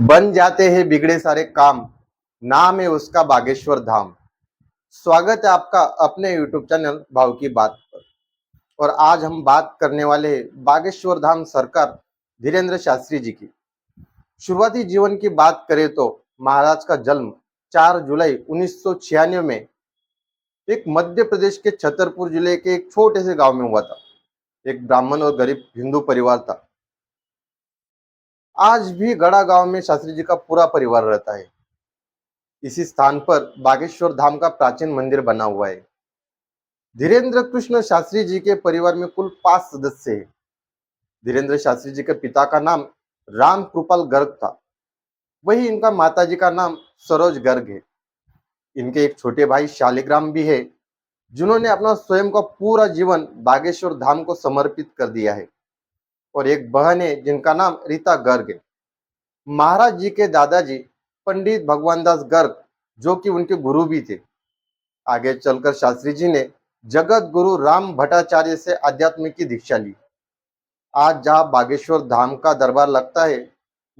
बन जाते हैं बिगड़े सारे काम। नाम है उसका बागेश्वर धाम। स्वागत है आपका अपने यूट्यूब चैनल भाव की बात पर। और आज हम बात करने वाले हैं बागेश्वर धाम सरकार धीरेन्द्र शास्त्री जी की। शुरुआती जीवन की बात करें तो महाराज का जन्म 4 जुलाई 1996 में एक मध्य प्रदेश के छतरपुर जिले के एक छोटे से गांव में हुआ था। एक ब्राह्मण और गरीब हिंदू परिवार था। आज भी गड़ा गांव में शास्त्री जी का पूरा परिवार रहता है। इसी स्थान पर बागेश्वर धाम का प्राचीन मंदिर बना हुआ है। धीरेन्द्र कृष्ण शास्त्री जी के परिवार में कुल 5 सदस्य हैं। धीरेन्द्र शास्त्री जी के पिता का नाम राम कृपाल गर्ग था। वही इनका माताजी का नाम सरोज गर्ग है। इनके एक छोटे भाई शालिग्राम भी है, जिन्होंने अपना स्वयं का पूरा जीवन बागेश्वर धाम को समर्पित कर दिया है। और एक बहन है जिनका नाम रीता गर्ग है। महाराज जी के दादाजी पंडित भगवान दास गर्ग, जो कि उनके गुरु भी थे। आगे चलकर शास्त्री जी ने जगत गुरु राम भट्टाचार्य से आध्यात्म की दीक्षा ली। आज जहाँ बागेश्वर धाम का दरबार लगता है,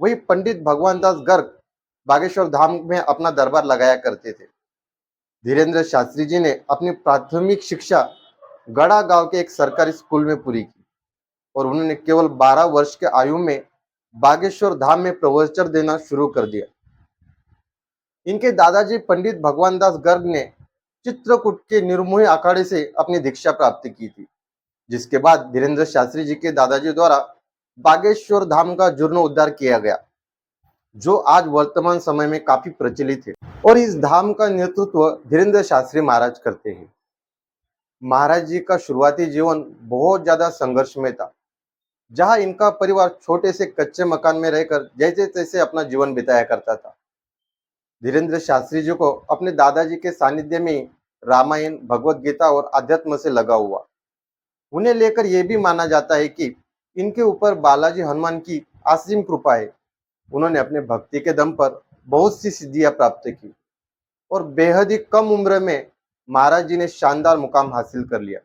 वही पंडित भगवान दास गर्ग बागेश्वर धाम में अपना दरबार लगाया करते थे। धीरेन्द्र शास्त्री जी ने अपनी प्राथमिक शिक्षा गड़ा गांव के एक सरकारी स्कूल में पूरी की और उन्होंने केवल 12 वर्ष के आयु में बागेश्वर धाम में प्रवचन देना शुरू कर दिया। इनके दादाजी पंडित भगवान दास गर्ग ने चित्रकूट के निर्मोही अखाड़े से अपनी दीक्षा प्राप्त की थी, जिसके बाद धीरेन्द्र शास्त्री जी के दादाजी द्वारा बागेश्वर धाम का जीर्णोद्धार किया गया, जो आज वर्तमान समय में काफी प्रचलित है। और इस धाम का नेतृत्व धीरेन्द्र शास्त्री महाराज करते हैं। महाराज जी का शुरुआती जीवन बहुत ज्यादा संघर्ष में था, जहां इनका परिवार छोटे से कच्चे मकान में रहकर जैसे तैसे अपना जीवन बिताया करता था। धीरेन्द्र शास्त्री जी को अपने दादाजी के सानिध्य में ही रामायण, भगवत गीता और अध्यात्म से लगा हुआ। उन्हें लेकर यह भी माना जाता है कि इनके ऊपर बालाजी हनुमान की असीम कृपा है। उन्होंने अपने भक्ति के दम पर बहुत सी सिद्धियां प्राप्त की और बेहद ही कम उम्र में महाराज जी ने शानदार मुकाम हासिल कर लिया।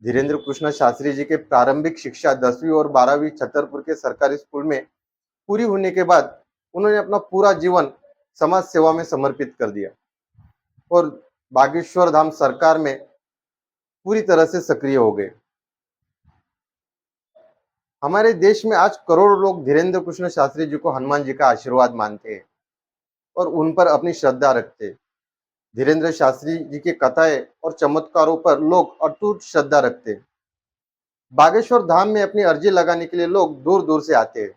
धीरेन्द्र कृष्ण शास्त्री जी के प्रारंभिक शिक्षा 10वीं और 12वीं छतरपुर के सरकारी स्कूल में पूरी होने के बाद उन्होंने अपना पूरा जीवन समाज सेवा में समर्पित कर दिया और बागेश्वर धाम सरकार में पूरी तरह से सक्रिय हो गए। हमारे देश में आज करोड़ों लोग धीरेन्द्र कृष्ण शास्त्री जी को हनुमान जी का आशीर्वाद मानते हैं और उन पर अपनी श्रद्धा रखते हैं। धीरेन्द्र शास्त्री जी की कथाएं और चमत्कारों पर लोग अटूट श्रद्धा रखते हैं। बागेश्वर धाम में अपनी अर्जी लगाने के लिए लोग दूर दूर से आते हैं।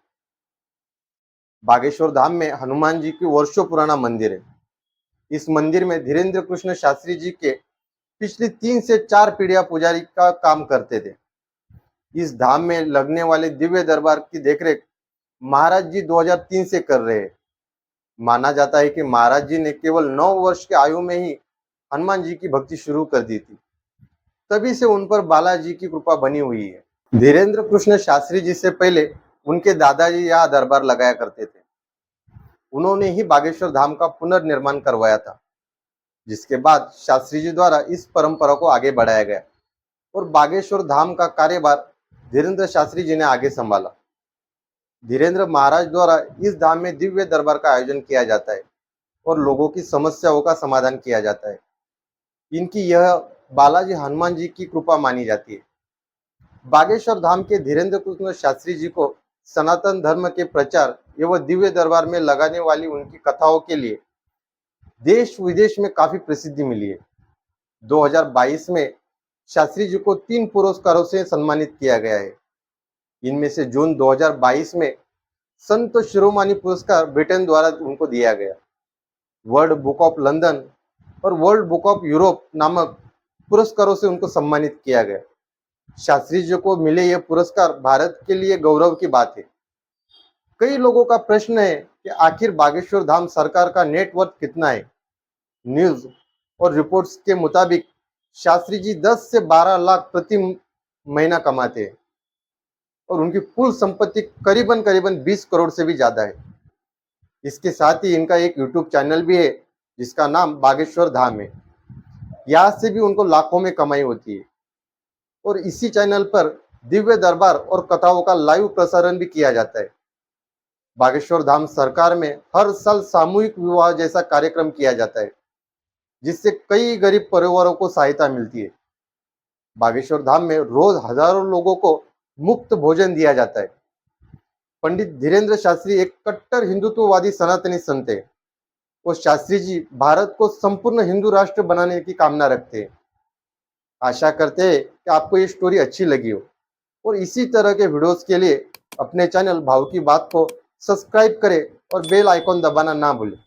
बागेश्वर धाम में हनुमान जी की वर्षों पुराना मंदिर है। इस मंदिर में धीरेन्द्र कृष्ण शास्त्री जी के पिछली 3 से 4 पीढ़ियां पुजारी का काम करते थे। इस धाम में लगने वाले दिव्य दरबार की देखरेख महाराज जी 2003 से कर रहे हैं। माना जाता है कि महाराज जी ने केवल 9 वर्ष के आयु में ही हनुमान जी की भक्ति शुरू कर दी थी। तभी से उन पर बालाजी की कृपा बनी हुई है। धीरेन्द्र कृष्ण शास्त्री जी से पहले उनके दादाजी यहाँ दरबार लगाया करते थे। उन्होंने ही बागेश्वर धाम का पुनर्निर्माण करवाया था, जिसके बाद शास्त्री जी द्वारा इस परंपरा को आगे बढ़ाया गया और बागेश्वर धाम का कार्यभार धीरेन्द्र शास्त्री जी ने आगे संभाला। धीरेन्द्र महाराज द्वारा इस धाम में दिव्य दरबार का आयोजन किया जाता है और लोगों की समस्याओं का समाधान किया जाता है। इनकी यह बालाजी हनुमान जी की कृपा मानी जाती है। बागेश्वर धाम के धीरेन्द्र कृष्ण शास्त्री जी को सनातन धर्म के प्रचार एवं दिव्य दरबार में लगाने वाली उनकी कथाओं के लिए देश विदेश में काफी प्रसिद्धि मिली है। 2022 में शास्त्री जी को 3 पुरस्कारों से सम्मानित किया गया है। इनमें से जून 2022 में संत शिरोमणि पुरस्कार ब्रिटेन द्वारा उनको दिया गया। वर्ल्ड बुक ऑफ लंदन और वर्ल्ड बुक ऑफ यूरोप नामक पुरस्कारों से उनको सम्मानित किया गया। शास्त्री जी को मिले यह पुरस्कार भारत के लिए गौरव की बात है। कई लोगों का प्रश्न है कि आखिर बागेश्वर धाम सरकार का नेटवर्थ कितना है। न्यूज और रिपोर्ट्स के मुताबिक शास्त्री जी 10 से 12 लाख प्रति महीना कमाते हैं और उनकी कुल संपत्ति करीबन करीबन 20 करोड़ से भी ज्यादा है। इसके साथ ही इनका एक यूट्यूब चैनल भी है, जिसका नाम बागेश्वर धाम है। यहाँ से भी उनको लाखों में कमाई होती है और इसी चैनल पर दिव्य दरबार और कथाओं का लाइव प्रसारण भी किया जाता है। बागेश्वर धाम सरकार में हर साल सामूहिक विवाह जैसा कार्यक्रम किया जाता है, जिससे कई गरीब परिवारों को सहायता मिलती है। बागेश्वर धाम में रोज हजारों लोगों को मुफ्त भोजन दिया जाता है। पंडित धीरेन्द्र शास्त्री एक कट्टर हिंदुत्ववादी सनातनी संत है। वो शास्त्री जी भारत को संपूर्ण हिंदू राष्ट्र बनाने की कामना रखते हैं। आशा करते हैं कि आपको ये स्टोरी अच्छी लगी हो, और इसी तरह के वीडियोस के लिए अपने चैनल भाव की बात को सब्सक्राइब करें और बेल आइकॉन दबाना ना भूलें।